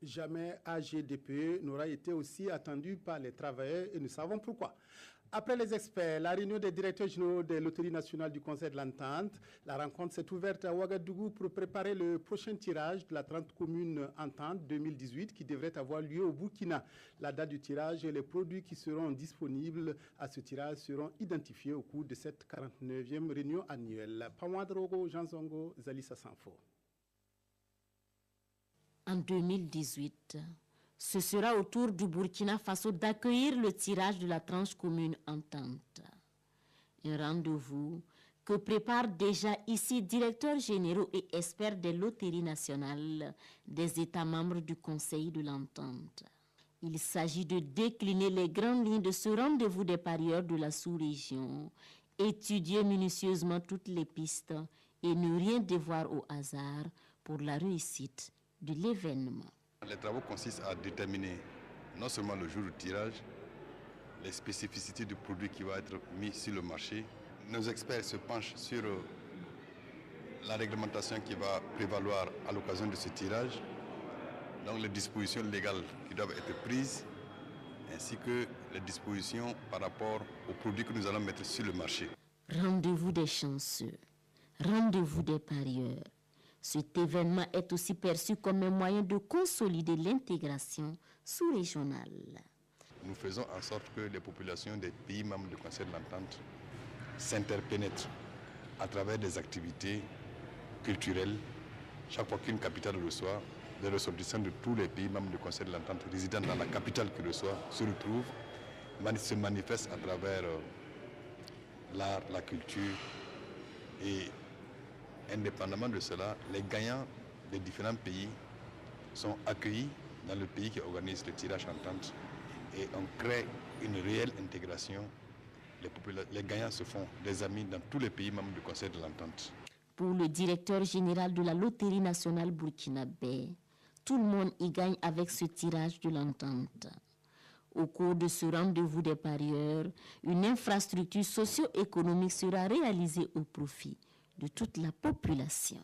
Jamais AGDP n'aura été aussi attendu par les travailleurs et nous savons pourquoi. Après les experts, la réunion des directeurs généraux des loteries nationales du Conseil de l'Entente, la rencontre s'est ouverte à Ouagadougou pour préparer le prochain tirage de la 30 communes Entente 2018 qui devrait avoir lieu au Burkina. La date du tirage et les produits qui seront disponibles à ce tirage seront identifiés au cours de cette 49e réunion annuelle. Pamadrogo, Jean Zongo, Zalissa Sanfo. En 2018, ce sera au tour du Burkina Faso d'accueillir le tirage de la tranche commune Entente. Un rendez-vous que préparent déjà ici directeurs généraux et experts des loteries nationales des États membres du Conseil de l'Entente. Il s'agit de décliner les grandes lignes de ce rendez-vous des parieurs de la sous-région, étudier minutieusement toutes les pistes et ne rien dévoir au hasard pour la réussite de l'événement. Les travaux consistent à déterminer non seulement le jour du tirage, les spécificités du produit qui va être mis sur le marché. Nos experts se penchent sur la réglementation qui va prévaloir à l'occasion de ce tirage, donc les dispositions légales qui doivent être prises, ainsi que les dispositions par rapport aux produits que nous allons mettre sur le marché. Rendez-vous des chanceux, rendez-vous des parieurs. Cet événement est aussi perçu comme un moyen de consolider l'intégration sous-régionale. Nous faisons en sorte que les populations des pays membres du Conseil de l'Entente s'interpénètrent à travers des activités culturelles. Chaque fois qu'une capitale reçoit, les ressortissants de tous les pays membres du Conseil de l'Entente résidant dans la capitale qui reçoit se retrouvent, se manifestent à travers l'art, la culture et indépendamment de cela, les gagnants des différents pays sont accueillis dans le pays qui organise le tirage Entente et on crée une réelle intégration. Les gagnants se font des amis dans tous les pays membres du Conseil de l'Entente. Pour le directeur général de la Loterie nationale burkinabé, tout le monde y gagne avec ce tirage de l'Entente. Au cours de ce rendez-vous des parieurs, une infrastructure socio-économique sera réalisée au profit de toute la population.